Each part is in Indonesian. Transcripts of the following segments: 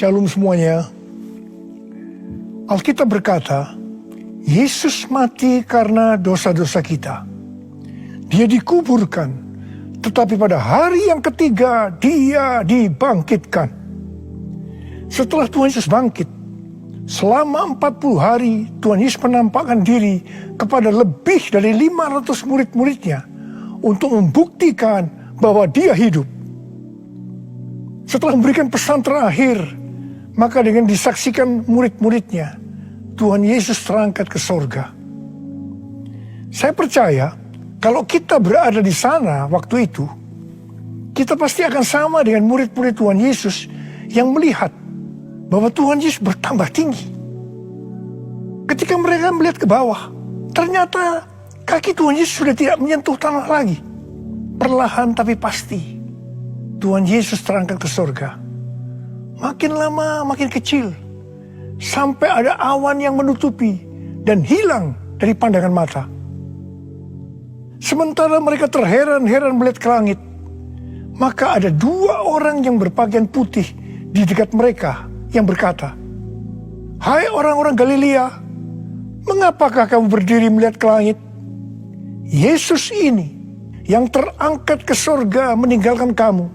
Shalom semuanya. Alkitab berkata, Yesus mati karena dosa-dosa kita. Dia dikuburkan, tetapi pada hari yang ketiga dia dibangkitkan. Setelah Tuhan Yesus bangkit, selama 40 hari Tuhan Yesus menampakkan diri kepada lebih dari 500 murid-muridnya untuk membuktikan bahwa dia hidup. Setelah memberikan pesan terakhir, maka dengan disaksikan murid-muridnya, Tuhan Yesus terangkat ke sorga. Saya percaya kalau kita berada di sana waktu itu, kita pasti akan sama dengan murid-murid Tuhan Yesus yang melihat bahwa Tuhan Yesus bertambah tinggi. Ketika mereka melihat ke bawah, ternyata kaki Tuhan Yesus sudah tidak menyentuh tanah lagi. Perlahan tapi pasti, Tuhan Yesus terangkat ke sorga. Makin lama makin kecil, sampai ada awan yang menutupi dan hilang dari pandangan mata. Sementara mereka terheran-heran melihat ke langit, maka ada 2 orang yang berpakaian putih di dekat mereka yang berkata, "Hai orang-orang Galilea, mengapakah kamu berdiri melihat ke langit? Yesus ini yang terangkat ke sorga meninggalkan kamu,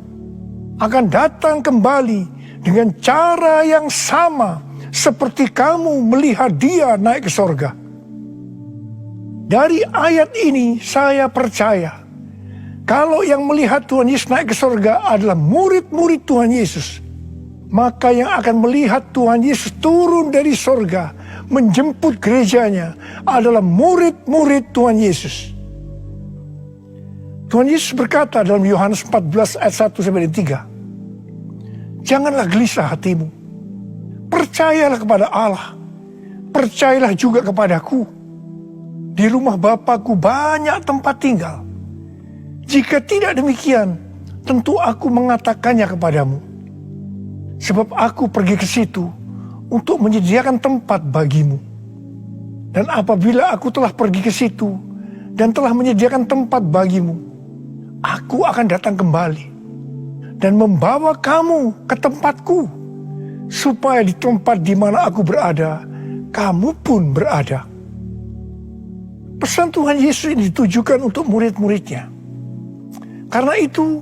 akan datang kembali dengan cara yang sama seperti kamu melihat dia naik ke sorga." Dari ayat ini saya percaya kalau yang melihat Tuhan Yesus naik ke sorga adalah murid-murid Tuhan Yesus, maka yang akan melihat Tuhan Yesus turun dari sorga menjemput gerejanya adalah murid-murid Tuhan Yesus. Tuhan Yesus berkata dalam Yohanes 14 ayat 1-3, "Janganlah gelisah hatimu. Percayalah kepada Allah. Percayalah juga kepadaku. Di rumah Bapa-Ku banyak tempat tinggal. Jika tidak demikian, tentu aku mengatakannya kepadamu. Sebab aku pergi ke situ untuk menyediakan tempat bagimu. Dan apabila aku telah pergi ke situ dan telah menyediakan tempat bagimu, aku akan datang kembali dan membawa kamu ke tempatku, supaya di tempat di mana aku berada, kamu pun berada." Pesan Tuhan Yesus ini ditujukan untuk murid-muridnya. Karena itu,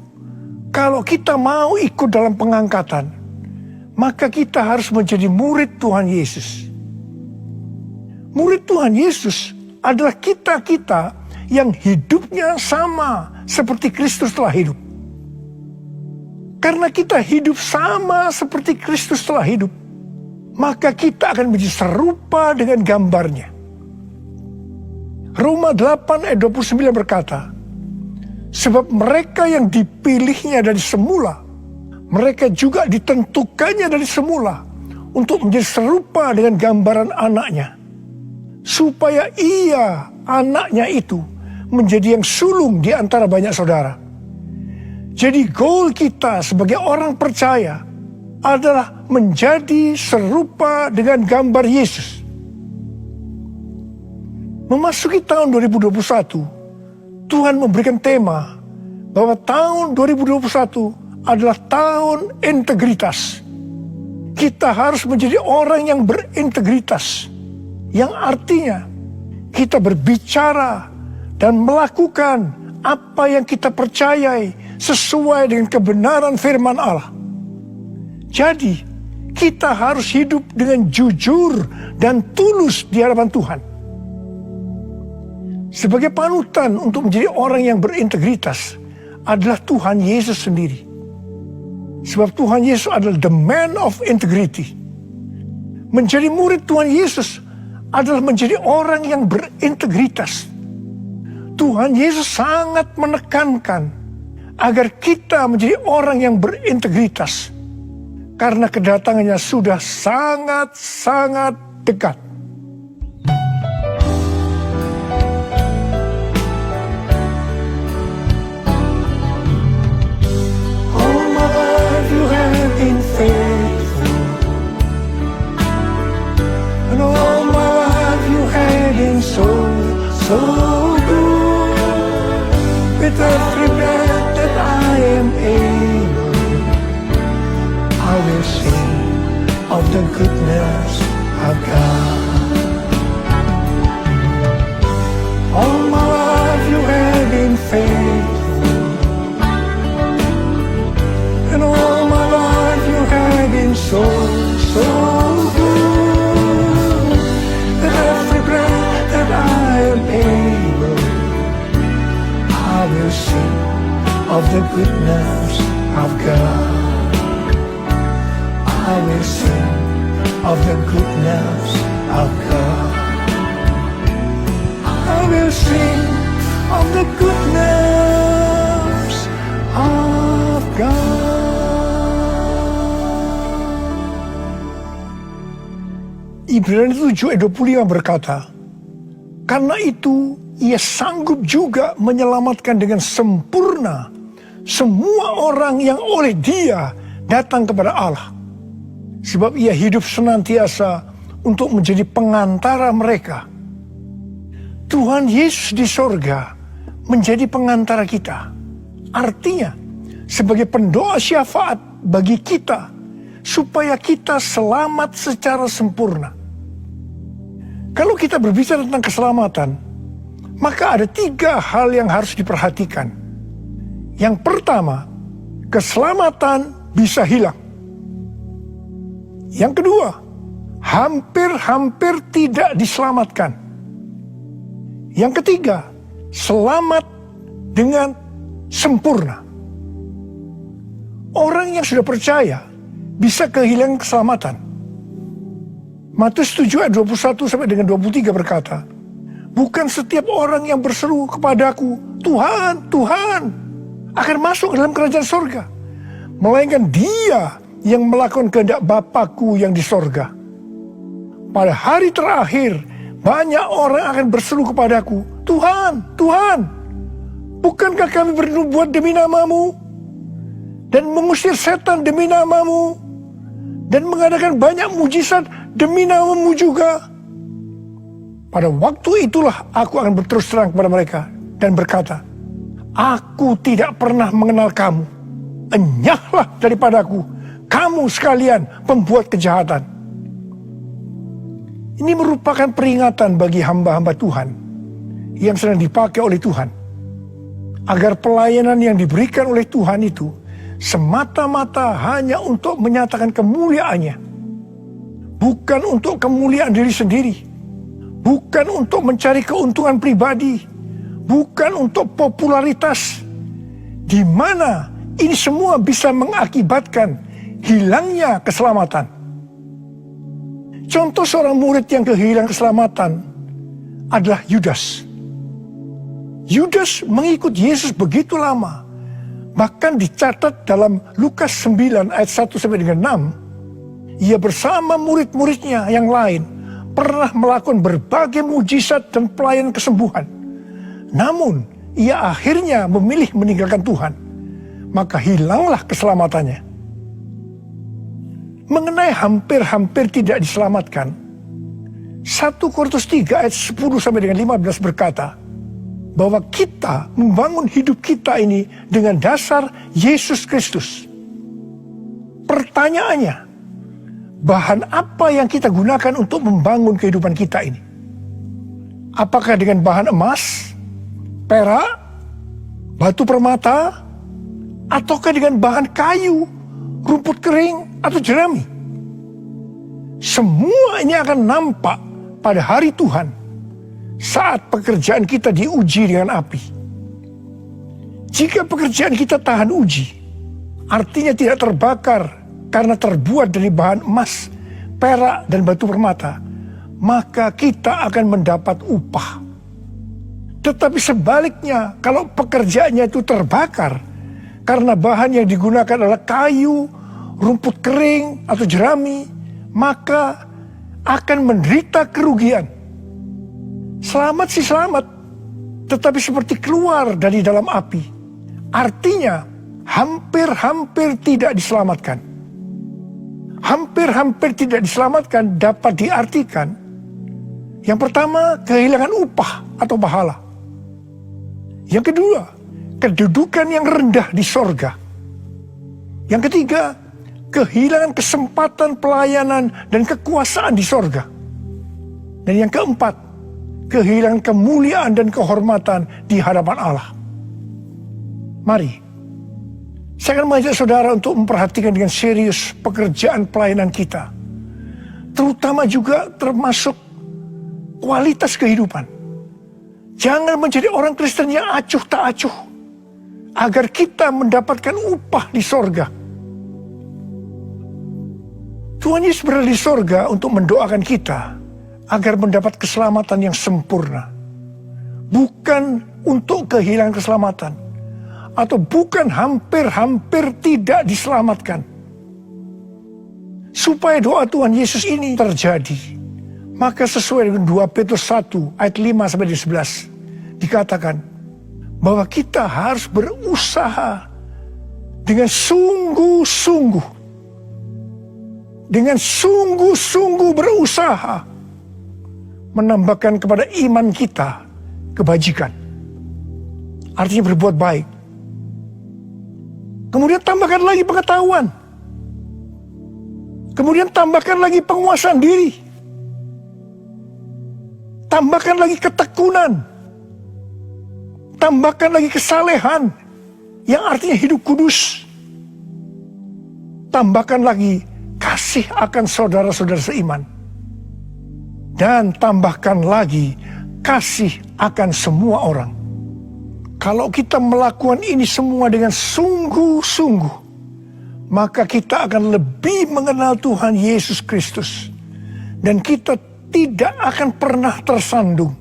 kalau kita mau ikut dalam pengangkatan, maka kita harus menjadi murid Tuhan Yesus. Murid Tuhan Yesus adalah kita-kita yang hidupnya sama seperti Kristus telah hidup. Karena kita hidup sama seperti Kristus telah hidup, maka kita akan menjadi serupa dengan gambarnya. Roma 8 ayat 29 berkata, "Sebab mereka yang dipilihnya dari semula, mereka juga ditentukannya dari semula untuk menjadi serupa dengan gambaran anaknya, supaya ia, anaknya itu, menjadi yang sulung di antara banyak saudara." Jadi goal kita sebagai orang percaya adalah menjadi serupa dengan gambar Yesus. Memasuki tahun 2021, Tuhan memberikan tema bahwa tahun 2021 adalah tahun integritas. Kita harus menjadi orang yang berintegritas, yang artinya kita berbicara dan melakukan apa yang kita percayai sesuai dengan kebenaran firman Allah. Jadi, kita harus hidup dengan jujur dan tulus di hadapan Tuhan. Sebagai panutan untuk menjadi orang yang berintegritas adalah Tuhan Yesus sendiri. Sebab Tuhan Yesus adalah the man of integrity. Menjadi murid Tuhan Yesus adalah menjadi orang yang berintegritas. Tuhan Yesus sangat menekankan agar kita menjadi orang yang berintegritas, karena kedatangannya sudah sangat-sangat dekat. All my life you have been faithful, and all my life you have been so good. With every breath that I am able, I will sing the goodness of God. All my life you have been faithful, and all my life you have been so, so good. That every breath that I am able, I will sing of the goodness of God. I will sing of the goodness of God. I will sing of the goodness of God. Ibrani 7 ayat 25 berkata, karena itu ia sanggup juga menyelamatkan dengan sempurna semua orang yang oleh Dia datang kepada Allah. Sebab ia hidup senantiasa untuk menjadi pengantara mereka. Tuhan Yesus di sorga menjadi pengantara kita. Artinya, sebagai pendoa syafaat bagi kita, supaya kita selamat secara sempurna. Kalau kita berbicara tentang keselamatan, maka ada 3 hal yang harus diperhatikan. Yang pertama, keselamatan bisa hilang. Yang kedua, hampir-hampir tidak diselamatkan. Yang ketiga, selamat dengan sempurna. Orang yang sudah percaya bisa kehilangan keselamatan. Matius 7 ayat 21 sampai dengan 23 berkata, bukan setiap orang yang berseru kepadaku, Tuhan, Tuhan, akan masuk ke dalam kerajaan sorga, melainkan dia yang melakukan kehendak Bapakku yang di sorga. Pada hari terakhir, banyak orang akan berseru kepadaku, Tuhan, Tuhan, bukankah kami bernubuat demi namamu, dan mengusir setan demi namamu, dan mengadakan banyak mujizat demi namamu juga? Pada waktu itulah aku akan berterus terang kepada mereka, dan berkata, aku tidak pernah mengenal kamu, enyahlah daripadaku, kamu sekalian pembuat kejahatan. Ini merupakan peringatan bagi hamba-hamba Tuhan yang sedang dipakai oleh Tuhan, agar pelayanan yang diberikan oleh Tuhan itu semata-mata hanya untuk menyatakan kemuliaannya, bukan untuk kemuliaan diri sendiri, bukan untuk mencari keuntungan pribadi, bukan untuk popularitas, di mana ini semua bisa mengakibatkan hilangnya keselamatan. Contoh seorang murid yang kehilangan keselamatan adalah Yudas. Yudas mengikut Yesus begitu lama, bahkan dicatat dalam Lukas 9 ayat 1 sampai dengan 6, ia bersama murid-muridnya yang lain pernah melakukan berbagai mujizat dan pelayanan kesembuhan. Namun, ia akhirnya memilih meninggalkan Tuhan, maka hilanglah keselamatannya. Mengenai hampir-hampir tidak diselamatkan, 1 Korintus 3 ayat 10 sampai dengan 15 berkata, bahwa kita membangun hidup kita ini dengan dasar Yesus Kristus. Pertanyaannya, bahan apa yang kita gunakan untuk membangun kehidupan kita ini? Apakah dengan bahan emas, perak, batu permata, ataukah dengan bahan kayu, rumput kering, atau jerami? Semua ini akan nampak pada hari Tuhan saat pekerjaan kita diuji dengan api. Jika pekerjaan kita tahan uji, artinya tidak terbakar karena terbuat dari bahan emas, perak, dan batu permata, maka kita akan mendapat upah. Tetapi sebaliknya, kalau pekerjaannya itu terbakar karena bahan yang digunakan adalah kayu, rumput kering, atau jerami, maka akan menderita kerugian. Selamat sih selamat, tetapi seperti keluar dari dalam api. Artinya, hampir-hampir tidak diselamatkan. Hampir-hampir tidak diselamatkan dapat diartikan, yang pertama, kehilangan upah atau pahala. Yang kedua, kedudukan yang rendah di sorga. Yang ketiga, kehilangan kesempatan pelayanan dan kekuasaan di sorga. Dan yang keempat, kehilangan kemuliaan dan kehormatan di hadapan Allah. Mari, saya akan mengajak saudara untuk memperhatikan dengan serius pekerjaan pelayanan kita. Terutama juga termasuk kualitas kehidupan. Jangan menjadi orang Kristen yang acuh tak acuh, agar kita mendapatkan upah di sorga. Tuhan Yesus berada di sorga untuk mendoakan kita agar mendapat keselamatan yang sempurna. Bukan untuk kehilangan keselamatan, atau bukan hampir-hampir tidak diselamatkan. Supaya doa Tuhan Yesus ini terjadi, maka sesuai dengan 2 Petrus 1 ayat 5-11 dikatakan bahwa kita harus berusaha dengan sungguh-sungguh. Dengan sungguh-sungguh berusaha menambahkan kepada iman kita kebajikan. Artinya berbuat baik. Kemudian tambahkan lagi pengetahuan. Kemudian tambahkan lagi penguasaan diri. Tambahkan lagi ketekunan. Tambahkan lagi kesalehan, yang artinya hidup kudus. Tambahkan lagi kasih akan saudara-saudara seiman. Dan tambahkan lagi kasih akan semua orang. Kalau kita melakukan ini semua dengan sungguh-sungguh, maka kita akan lebih mengenal Tuhan Yesus Kristus. Dan kita tidak akan pernah tersandung.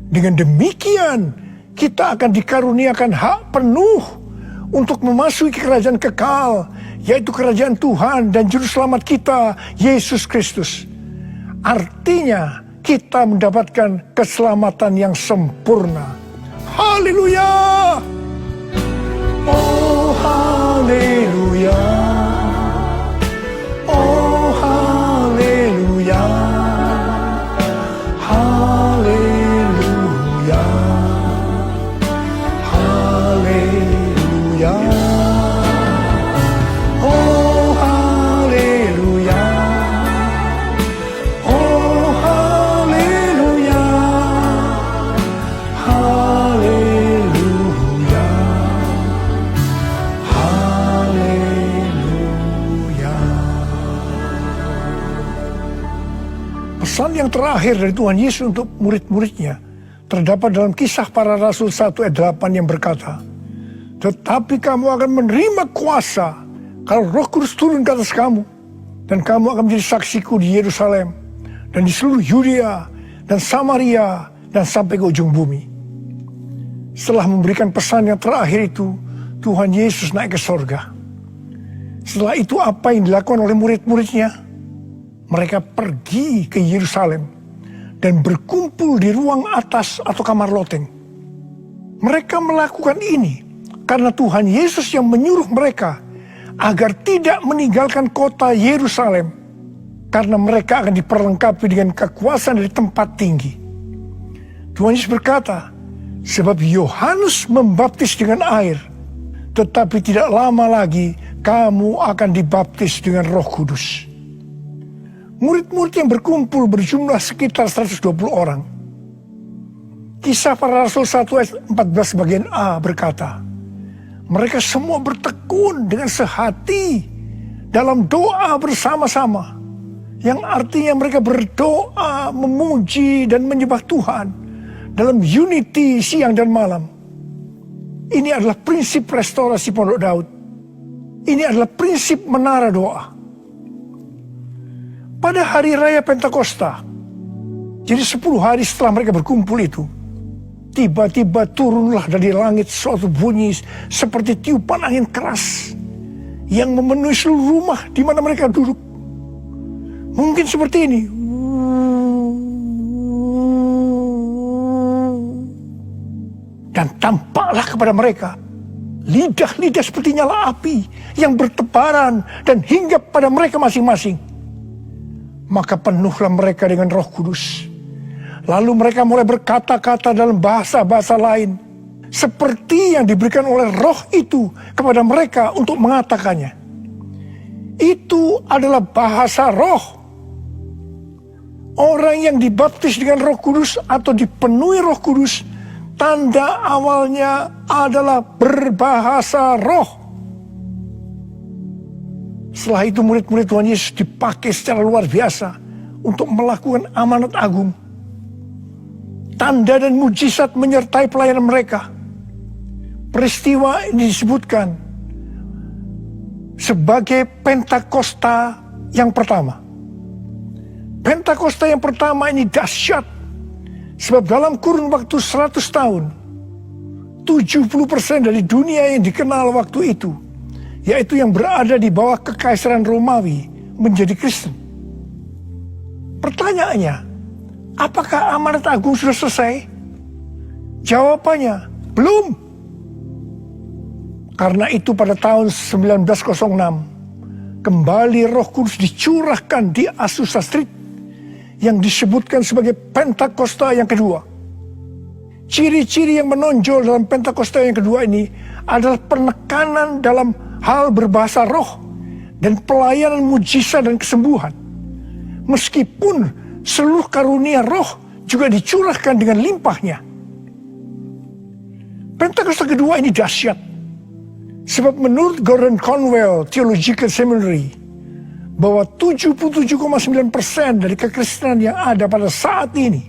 Dengan demikian, kita akan dikaruniakan hak penuh untuk memasuki kerajaan kekal, yaitu kerajaan Tuhan dan Juru Selamat kita, Yesus Kristus. Artinya, kita mendapatkan keselamatan yang sempurna. Haleluya! Oh, haleluya! Oh, haleluya! Haleluya! Haleluya! Oh, haleluya! Oh, haleluya! Haleluya! Haleluya! Pesan yang terakhir dari Tuhan Yesus untuk murid-muridnya terdapat dalam Kisah Para Rasul 1 ayat 8 yang berkata, "Tetapi kamu akan menerima kuasa kalau Roh Kudus turun ke atas kamu, dan kamu akan menjadi saksiku di Yerusalem dan di seluruh Yudea dan Samaria dan sampai ke ujung bumi." Setelah memberikan pesan yang terakhir itu, Tuhan Yesus naik ke sorga. Setelah itu apa yang dilakukan oleh murid-muridnya? Mereka pergi ke Yerusalem dan berkumpul di ruang atas atau kamar loteng. Mereka melakukan ini karena Tuhan Yesus yang menyuruh mereka agar tidak meninggalkan kota Yerusalem, karena mereka akan diperlengkapi dengan kekuasaan dari tempat tinggi. Tuhan Yesus berkata, sebab Yohanes membaptis dengan air, tetapi tidak lama lagi kamu akan dibaptis dengan Roh Kudus. Murid-murid yang berkumpul berjumlah sekitar 120 orang. Kisah Para Rasul 1 ayat 14 bagian A berkata, mereka semua bertekun dengan sehati dalam doa bersama-sama, yang artinya mereka berdoa, memuji dan menyembah Tuhan dalam unity siang dan malam. Ini adalah prinsip restorasi Pondok Daud. Ini adalah prinsip menara doa. Pada hari raya Pentakosta, jadi 10 hari setelah mereka berkumpul itu, tiba-tiba turunlah dari langit suatu bunyi seperti tiupan angin keras yang memenuhi seluruh rumah di mana mereka duduk. Mungkin seperti ini. Dan tampaklah kepada mereka lidah-lidah seperti nyala api yang bertebaran dan hinggap pada mereka masing-masing. Maka penuhlah mereka dengan Roh Kudus. Lalu mereka mulai berkata-kata dalam bahasa-bahasa lain, seperti yang diberikan oleh Roh itu kepada mereka untuk mengatakannya. Itu adalah bahasa roh. Orang yang dibaptis dengan Roh Kudus atau dipenuhi Roh Kudus, tanda awalnya adalah berbahasa roh. Setelah itu murid-murid Tuhan Yesus dipakai secara luar biasa untuk melakukan amanat agung. Tanda dan mujizat menyertai pelayanan mereka. Peristiwa ini disebutkan sebagai Pentakosta yang pertama. Pentakosta yang pertama ini dahsyat. Sebab dalam kurun waktu 100 tahun, 70% dari dunia yang dikenal waktu itu, yaitu yang berada di bawah kekaisaran Romawi, menjadi Kristen. Pertanyaannya, apakah amanat agung sudah selesai? Jawabannya, belum. Karena itu pada tahun 1906, kembali Roh Kudus dicurahkan di Azusa Street, yang disebutkan sebagai Pentakosta yang kedua. Ciri-ciri yang menonjol dalam Pentakosta yang kedua ini adalah penekanan dalam hal berbahasa roh dan pelayanan mujizat dan kesembuhan. Meskipun seluruh karunia roh juga dicurahkan dengan limpahnya. Pentakosta kedua ini dahsyat. Sebab menurut Gordon Conwell Theological Seminary, bahwa 77,9% dari kekristenan yang ada pada saat ini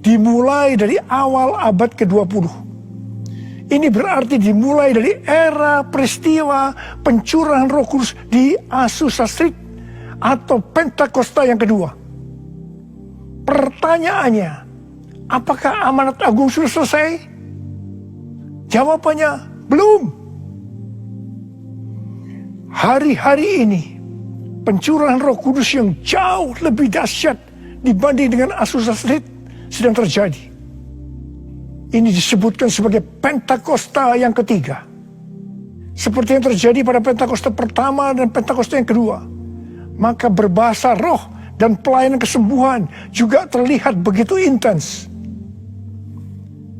dimulai dari awal abad ke-20. Ini berarti dimulai dari era peristiwa pencurahan Roh Kudus di Azusa Street atau Pentakosta yang kedua. Pertanyaannya, apakah amanat agung sudah selesai? Jawabannya, belum. Hari-hari ini pencurahan Roh Kudus yang jauh lebih dahsyat dibanding dengan Azusa Street sedang terjadi. Ini disebutkan sebagai Pentakosta yang ketiga. Seperti yang terjadi pada Pentakosta pertama dan Pentakosta yang kedua. Maka berbahasa roh dan pelayanan kesembuhan juga terlihat begitu intens.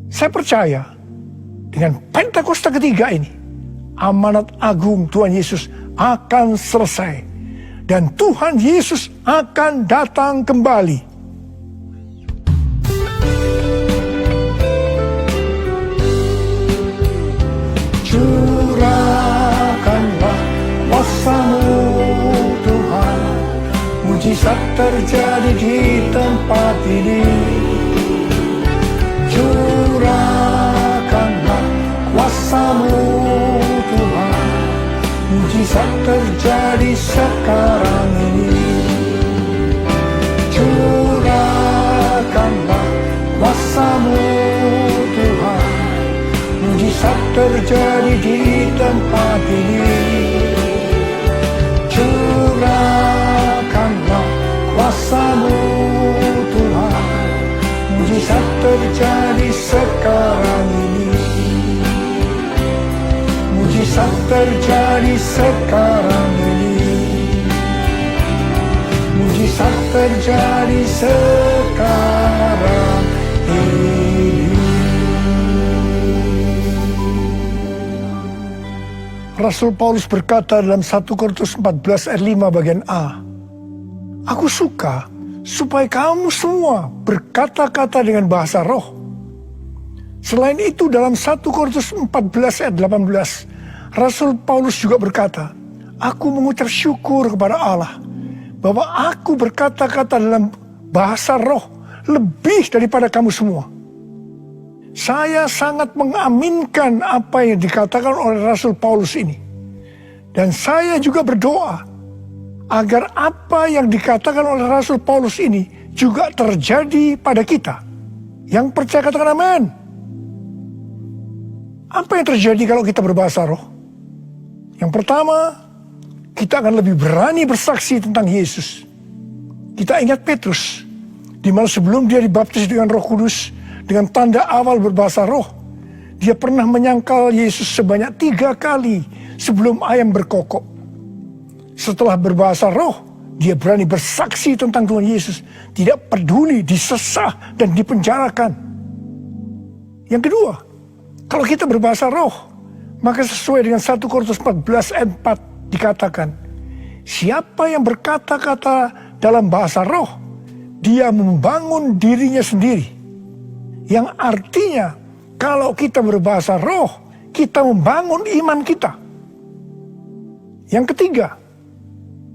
Saya percaya dengan Pentakosta ketiga ini, amanat agung Tuhan Yesus akan selesai. Dan Tuhan Yesus akan datang kembali. Curahkanlah kuasa-Mu Tuhan, mujizat terjadi di tempat ini. Curahkanlah kuasa-Mu Tuhan, mujizat terjadi sekarang ini. Curahkanlah kuasa-Mu Tuhan, mujizat terjadi di tempat ini. Curahkanlah kuasa-Mu Tuhan, mujizat terjadi sekarang ini. Mujizat terjadi sekarang ini. Mujizat terjadi sekarang ini. Rasul Paulus berkata dalam 1 Korintus 14 ayat 5 bagian A, "Aku suka supaya kamu semua berkata-kata dengan bahasa roh." Selain itu dalam 1 Korintus 14 ayat 18, Rasul Paulus juga berkata, "Aku mengucap syukur kepada Allah bahwa aku berkata-kata dalam bahasa roh lebih daripada kamu semua." Saya sangat mengaminkan apa yang dikatakan oleh Rasul Paulus ini. Dan saya juga berdoa agar apa yang dikatakan oleh Rasul Paulus ini juga terjadi pada kita. Yang percaya katakan amin. Apa yang terjadi kalau kita berbahasa roh? Yang pertama, kita akan lebih berani bersaksi tentang Yesus. Kita ingat Petrus, di mana sebelum dia dibaptis dengan Roh Kudus, dengan tanda awal berbahasa roh, dia pernah menyangkal Yesus sebanyak 3 kali sebelum ayam berkokok. Setelah berbahasa roh, dia berani bersaksi tentang Tuhan Yesus, tidak peduli disesah dan dipenjarakan. Yang kedua, kalau kita berbahasa roh, maka sesuai dengan 1 Korintus 14 ayat 4 dikatakan, Siapa yang berkata-kata dalam bahasa roh, dia membangun dirinya sendiri. Yang artinya, kalau kita berbahasa roh, kita membangun iman kita. Yang ketiga,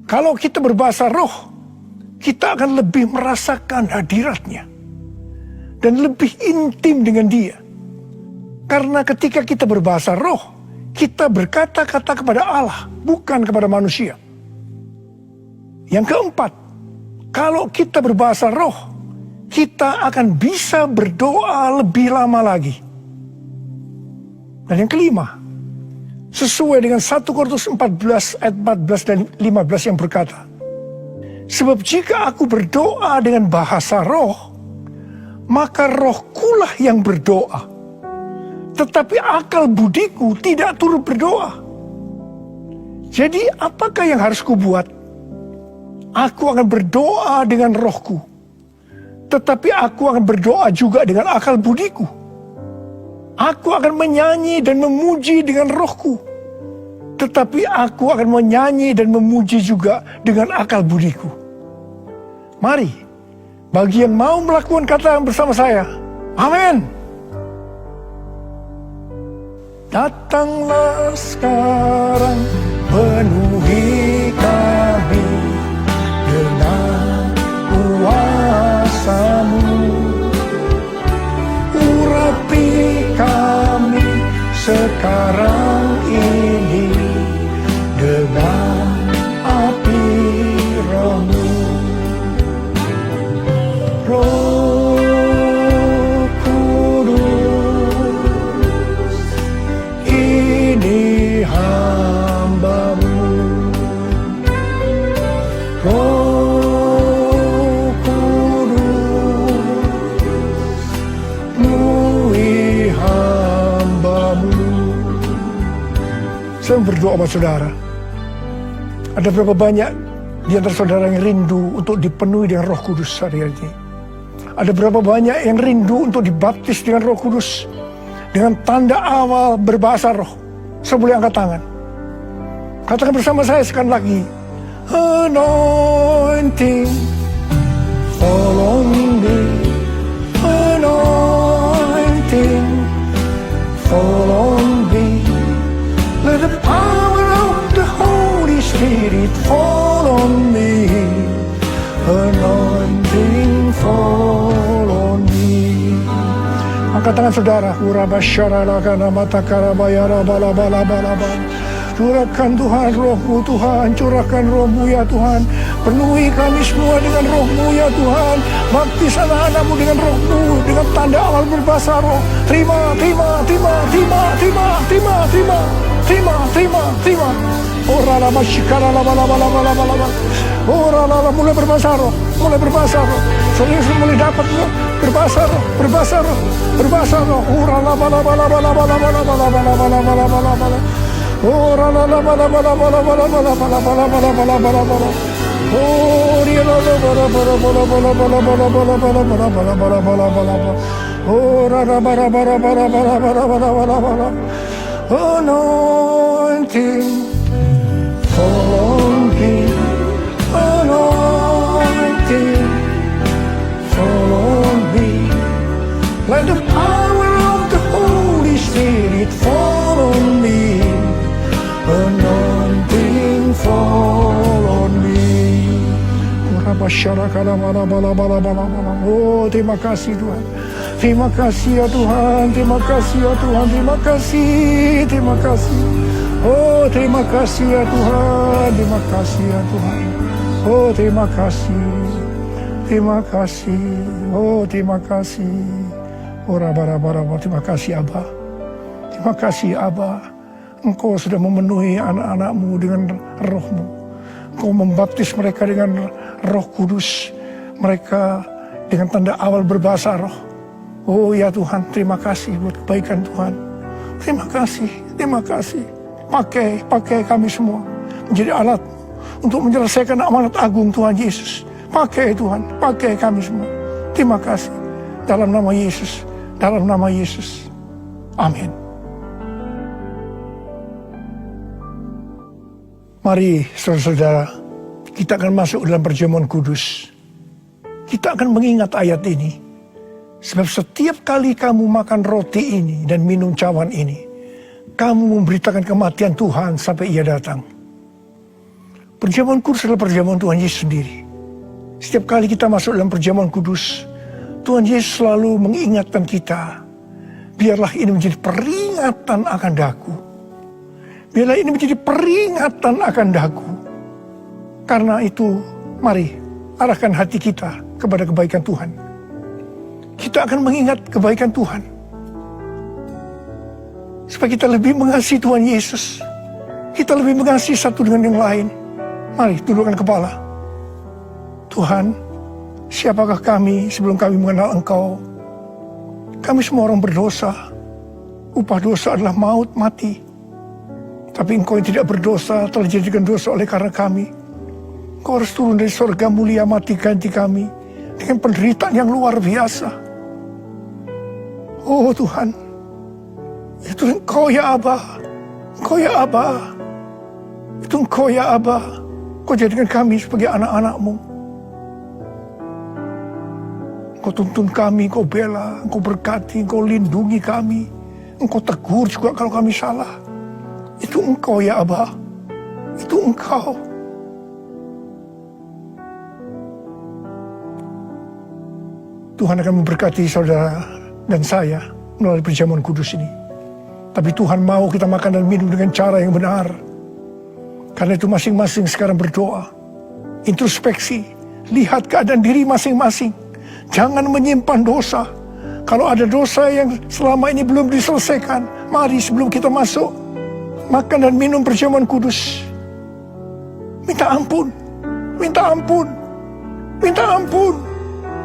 kalau kita berbahasa roh, kita akan lebih merasakan hadiratnya. Dan lebih intim dengan dia. Karena ketika kita berbahasa roh, kita berkata-kata kepada Allah, bukan kepada manusia. Yang keempat, kalau kita berbahasa roh, kita akan bisa berdoa lebih lama lagi. Dan yang kelima, sesuai dengan 1 Korintus 14 ayat 14 dan 15 yang berkata, sebab jika aku berdoa dengan bahasa roh, maka rohkulah yang berdoa. Tetapi akal budiku tidak turut berdoa. Jadi apakah yang harus kubuat? Aku akan berdoa dengan rohku. Tetapi aku akan berdoa juga dengan akal budiku. Aku akan menyanyi dan memuji dengan rohku. Tetapi aku akan menyanyi dan memuji juga dengan akal budiku. Mari, bagi yang mau melakukan kata bersama saya, amin. Datanglah sekarang, penuhi kami dengan kuasa-Mu. Urapi kami sekarang ini dengan api Roh-Mu. Roh Kudus, ini hamba-Mu. Roh Kudus, penuhi hamba-Mu. Saya berdoa buat saudara. Ada berapa banyak di antara saudara yang rindu untuk dipenuhi dengan Roh Kudus hari ini? Ada berapa banyak yang rindu untuk dibaptis dengan Roh Kudus, dengan tanda awal berbahasa roh? Saya boleh angkat tangan. Katakan bersama saya sekali lagi. Anointing, fall on me. Anointing, fall on me. Let the power of the Holy Spirit fall on me. Anointing, fall on me. Angkat tangan saudara. Urabasyaralakana matakarabayara balabalabalaban. Curahkan Tuhan Roh-Mu Tuhan, curahkan Roh-Mu ya Tuhan. Penuhi kami semua dengan Roh-Mu ya Tuhan. Baptis anak-anak-Mu dengan Roh-Mu, dengan tanda awal berbahasa roh. Terima, terima, terima, terima, terima, terima, terima, terima, terima, terima. Ora la masyikara la bala bala bala bala bala. Ora la mulai berbahasa roh, mulai berbahasa roh. Saudara mulai dapat berbahasa roh, berbahasa roh, berbahasa roh. Ora la bala bala bala bala bala bala bala bala bala bala bala. Ora la bala bala bala bala bala bala bala bala bala bala bala. Oh, dia la bala bala bala bala bala bala bala bala bala bala bala bala bala bala. Ora la bala bala bala bala bala bala bala bala. Anointing, fall on me. Anointing, fall on me. Let the power of the Holy Spirit fall on me. Anointing, fall on me. Oh, terima kasih Tuhan. Terima kasih ya Tuhan, terima kasih ya Tuhan, terima kasih, terima kasih. Oh, terima kasih ya Tuhan, terima kasih ya Tuhan. Oh, terima kasih, terima kasih. Oh, terima kasih. Oh, raba-raba-raba, terima kasih Abah. Terima kasih Abah. Engkau sudah memenuhi anak-anak-Mu dengan Roh-Mu. Engkau membaptis mereka dengan Roh Kudus. Mereka dengan tanda awal berbahasa roh. Oh ya Tuhan, terima kasih buat kebaikan Tuhan. Terima kasih, terima kasih. Pakai kami semua menjadi alat untuk menyelesaikan amanat agung Tuhan Yesus. Pakai Tuhan, pakai kami semua. Terima kasih. Dalam nama Yesus, dalam nama Yesus. Amin. Mari saudara-saudara, kita akan masuk dalam perjamuan kudus. Kita akan mengingat ayat ini. Sebab setiap kali kamu makan roti ini dan minum cawan ini, kamu memberitakan kematian Tuhan sampai Ia datang. Perjamuan kudus adalah perjamuan Tuhan Yesus sendiri. Setiap kali kita masuk dalam perjamuan kudus, Tuhan Yesus selalu mengingatkan kita, biarlah ini menjadi peringatan akan daku. Biarlah ini menjadi peringatan akan daku. Karena itu, mari arahkan hati kita kepada kebaikan Tuhan. Kita akan mengingat kebaikan Tuhan. Supaya kita lebih mengasihi Tuhan Yesus. Kita lebih mengasihi satu dengan yang lain. Mari tundukkan kepala. Tuhan, siapakah kami sebelum kami mengenal Engkau? Kami semua orang berdosa. Upah dosa adalah maut, mati. Tapi Engkau yang tidak berdosa telah dijadikan dosa oleh karena kami. Engkau harus turun dari surga mulia, mati ganti kami dengan penderitaan yang luar biasa. Oh Tuhan, itu Engkau ya Aba. Engkau ya Aba. Itu Engkau ya Aba. Engkau jadikan kami sebagai anak-anak-Mu. Engkau tuntun kami, Engkau bela, Engkau berkati, Engkau lindungi kami. Engkau tegur juga kalau kami salah. Itu Engkau ya Aba. Itu Engkau. Tuhan akan memberkati saudara dan saya melalui perjamuan kudus ini. Tapi Tuhan mau kita makan dan minum dengan cara yang benar. Karena itu masing-masing sekarang berdoa. Introspeksi. Lihat keadaan diri masing-masing. Jangan menyimpan dosa. Kalau ada dosa yang selama ini belum diselesaikan, mari sebelum kita masuk makan dan minum perjamuan kudus, minta ampun. Minta ampun. Minta ampun.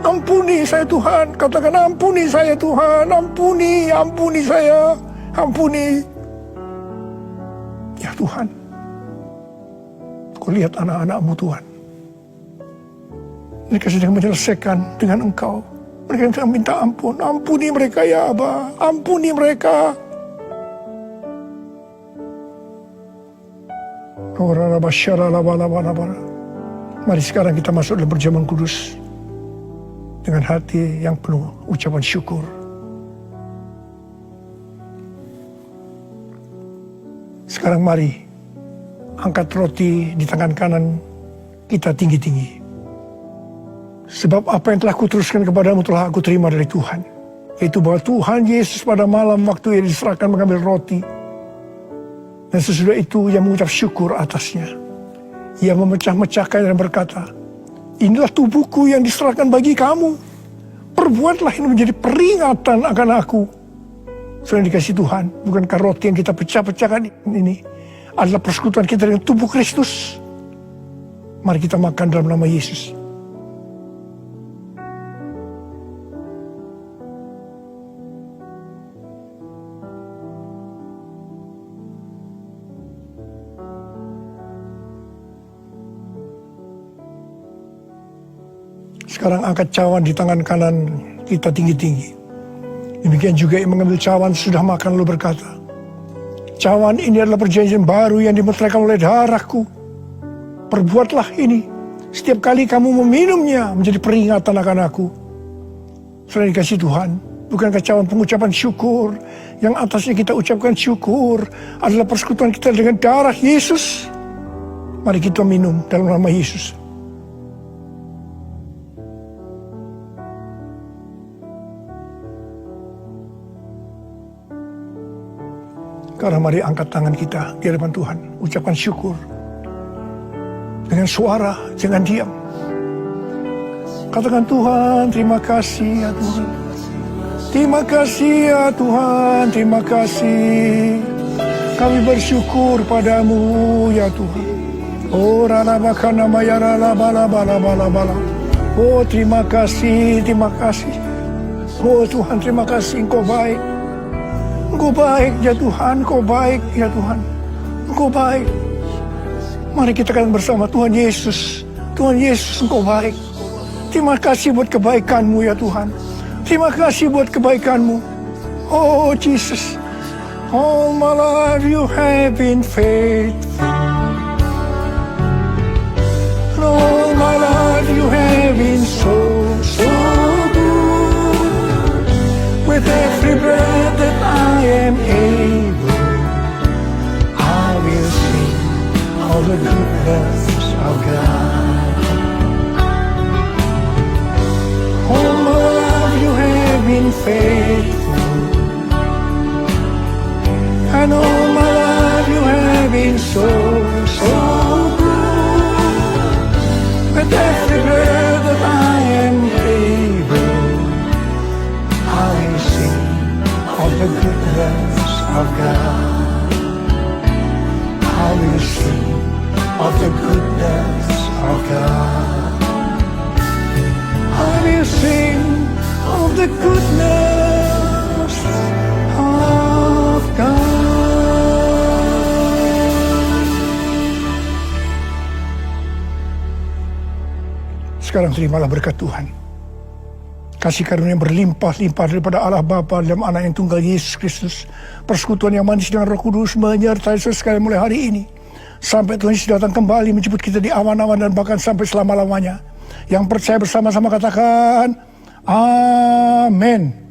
Ampuni saya Tuhan. Katakan ampuni saya Tuhan. Ampuni saya. Ampuni. Ya Tuhan, Kau lihat anak-anak-Mu Tuhan. Mereka sedang menyelesaikan dengan Engkau. Mereka sedang minta ampun. Ampuni mereka ya Aba. Ampuni mereka. Mari sekarang kita masuk dalam perjamuan kudus dengan hati yang penuh ucapan syukur. Sekarang mari angkat roti di tangan kanan kita tinggi-tinggi. Sebab apa yang telah kuteruskan kepadamu telah aku terima dari Tuhan. Yaitu bahwa Tuhan Yesus pada malam waktu Ia diserahkan mengambil roti. Dan sesudah itu Ia mengucap syukur atasnya. Ia memecah-mecahkan dan berkata, inilah tubuhku yang diserahkan bagi kamu. Perbuatlah ini menjadi peringatan akan aku. Sudah dikasih Tuhan, bukankah roti yang kita pecah-pecahkan ini adalah persekutuan kita dengan tubuh Kristus? Mari kita makan dalam nama Yesus. Sekarang angkat cawan di tangan kanan kita tinggi-tinggi. Demikian juga yang mengambil cawan sudah makan lalu berkata, cawan ini adalah perjanjian baru yang dimeteraikan oleh darahku. Perbuatlah ini setiap kali kamu meminumnya menjadi peringatan akan aku. Sudah dikasih Tuhan, bukankah cawan pengucapan syukur yang atasnya kita ucapkan syukur adalah persekutuan kita dengan darah Yesus? Mari kita minum dalam nama Yesus. Sekarang mari angkat tangan kita di hadapan Tuhan. Ucapkan syukur. Dengan suara, jangan diam. Katakan Tuhan, terima kasih ya Tuhan. Terima kasih ya Tuhan, terima kasih. Kami bersyukur padamu ya Tuhan. Oh ralabakana mayara bala bala bala bala. Oh terima kasih, terima kasih. Oh Tuhan, terima kasih, Engkau baik. Engkau baik ya Tuhan, Engkau baik ya Tuhan. Engkau baik. Mari kita katakan bersama, Tuhan Yesus. Tuhan Yesus, Engkau baik. Terima kasih buat kebaikan-Mu ya Tuhan. Terima kasih buat kebaikan-Mu. Oh Jesus. All my life you have been faithful. have been so, so good. With every breath that I am able, I will sing of the goodness of God. All my life you have been faithful, and all my life you have been so, so good. With every breath that I am able, I will sing of the goodness of God. I will sing of the goodness of God. I will sing of the goodness of God. Sekarang terimalah berkat Tuhan. Kasih karunia berlimpah-limpah daripada Allah Bapa dalam Anak yang tunggal Yesus Kristus. Persekutuan yang manis dengan Roh Kudus menyertai saudara sekalian mulai hari ini. Sampai Tuhan Yesus datang kembali menjemput kita di awan-awan dan bahkan sampai selama-lamanya. Yang percaya bersama-sama katakan, Amin.